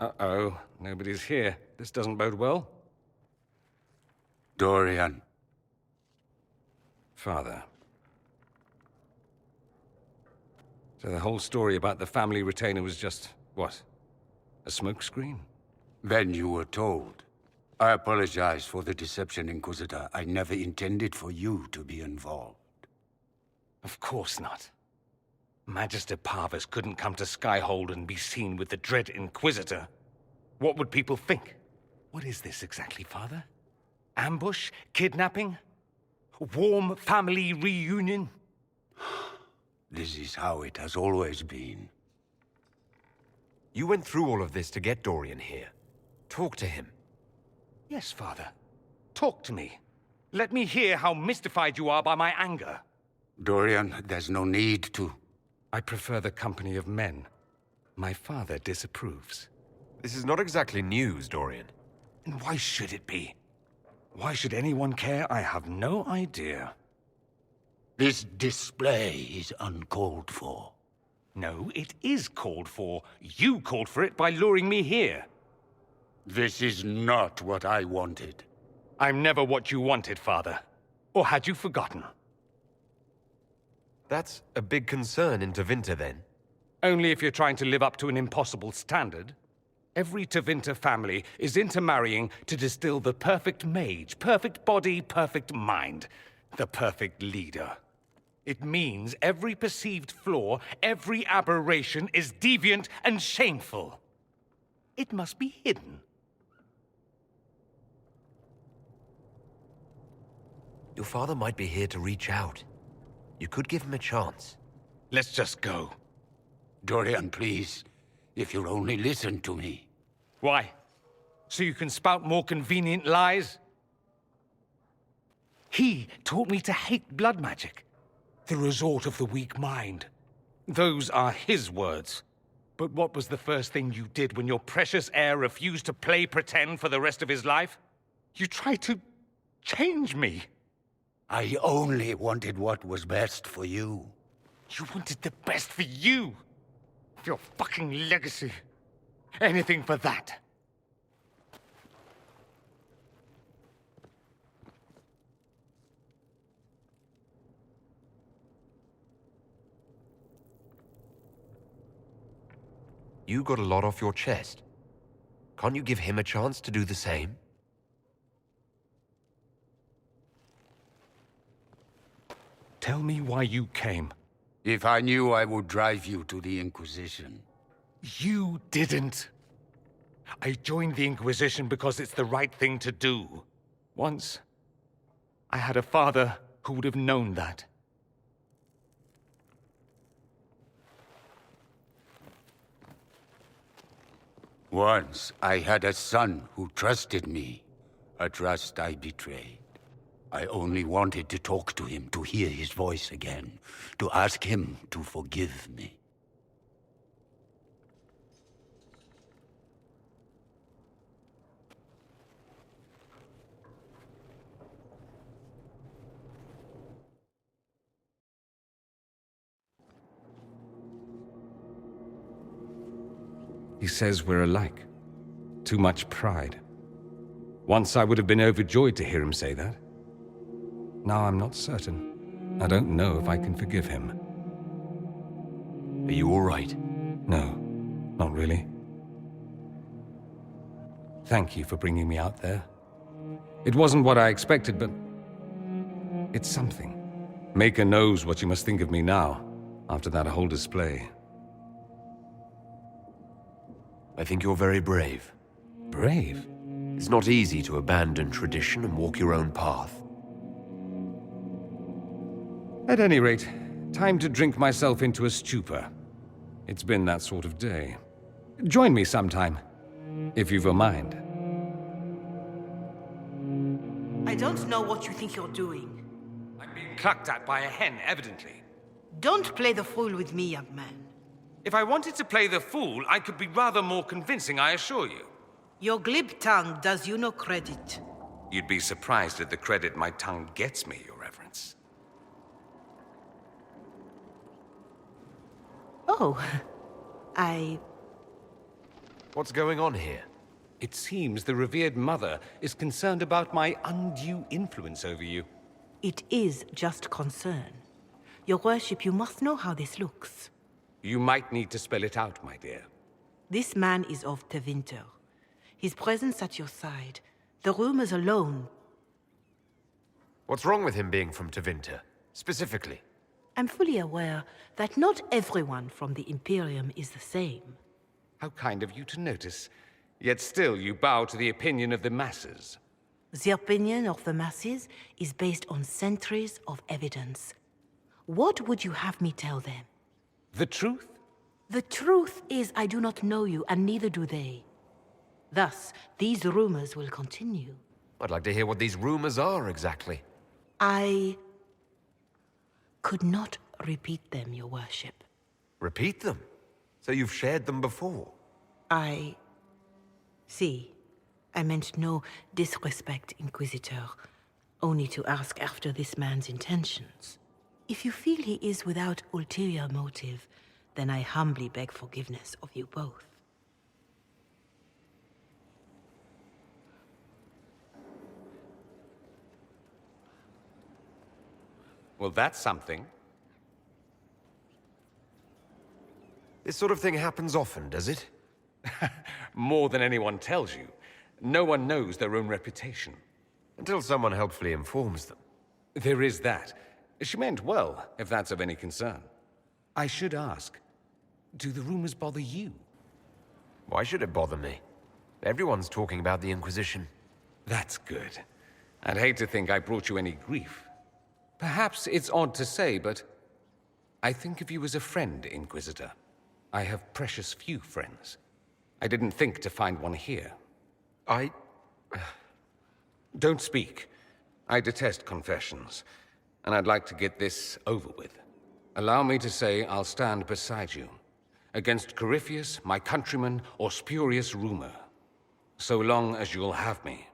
Uh-oh, nobody's here. This doesn't bode well. Dorian. Father. So the whole story about the family retainer was just, what? A smokescreen? Then you were told. I apologize for the deception, Inquisitor. I never intended for you to be involved. Of course not. Magister Parvus couldn't come to Skyhold and be seen with the dread Inquisitor. What would people think? What is this exactly, Father? Ambush? Kidnapping? Warm family reunion? This is how it has always been. You went through all of this to get Dorian here. Talk to him. Yes, Father. Talk to me. Let me hear how mystified you are by my anger. Dorian, there's no need to. I prefer the company of men. My father disapproves. This is not exactly news, Dorian. And why should it be? Why should anyone care? I have no idea. This display is uncalled for. No, it is called for. You called for it by luring me here. This is not what I wanted. I'm never what you wanted, Father. Or had you forgotten? That's a big concern in Tevinter, then. Only if you're trying to live up to an impossible standard. Every Tevinter family is intermarrying to distill the perfect mage, perfect body, perfect mind, the perfect leader. It means every perceived flaw, every aberration is deviant and shameful. It must be hidden. Your father might be here to reach out. You could give him a chance. Let's just go. Dorian, please. If you'll only listen to me. Why? So you can spout more convenient lies? He taught me to hate blood magic. The resort of the weak mind. Those are his words. But what was the first thing you did when your precious heir refused to play pretend for the rest of his life? You tried to change me. I only wanted what was best for you. You wanted the best for you. Your fucking legacy. Anything for that. You got a lot off your chest. Can't you give him a chance to do the same? Tell me why you came. If I knew, I would drive you to the Inquisition. You didn't. I joined the Inquisition because it's the right thing to do. Once, I had a father who would have known that. Once, I had a son who trusted me. A trust I betrayed. I only wanted to talk to him, to hear his voice again, to ask him to forgive me. He says we're alike. Too much pride. Once I would have been overjoyed to hear him say that. Now I'm not certain. I don't know if I can forgive him. Are you all right? No, not really. Thank you for bringing me out there. It wasn't what I expected, but it's something. Maker knows what you must think of me now, after that whole display. I think you're very brave. Brave? It's not easy to abandon tradition and walk your own path. At any rate, time to drink myself into a stupor. It's been that sort of day. Join me sometime, if you've a mind. I don't know what you think you're doing. I'm being clucked at by a hen, evidently. Don't play the fool with me, young man. If I wanted to play the fool, I could be rather more convincing, I assure you. Your glib tongue does you no credit. You'd be surprised at the credit my tongue gets me, Your Reverence. Oh, What's going on here? It seems the revered mother is concerned about my undue influence over you. It is just concern. Your worship, you must know how this looks. You might need to spell it out, my dear. This man is of Tevinter. His presence at your side, the rumors alone. What's wrong with him being from Tevinter, specifically? I'm fully aware that not everyone from the Imperium is the same. How kind of you to notice. Yet still you bow to the opinion of the masses. The opinion of the masses is based on centuries of evidence. What would you have me tell them? The truth? The truth is I do not know you, and neither do they. Thus, these rumors will continue. I'd like to hear what these rumors are exactly. I could not repeat them, your worship. Repeat them? So you've shared them before? See, I meant no disrespect, Inquisitor. Only to ask after this man's intentions. If you feel he is without ulterior motive, then I humbly beg forgiveness of you both. Well, that's something. This sort of thing happens often, does it? More than anyone tells you. No one knows their own reputation. Until someone helpfully informs them. There is that. She meant well, if that's of any concern. I should ask, do the rumors bother you? Why should it bother me? Everyone's talking about the Inquisition. That's good. I'd hate to think I brought you any grief. Perhaps it's odd to say, but I think of you as a friend, Inquisitor. I have precious few friends. I didn't think to find one here. Don't speak. I detest confessions, and I'd like to get this over with. Allow me to say I'll stand beside you, against Corypheus, my countryman, or spurious rumor, so long as you'll have me.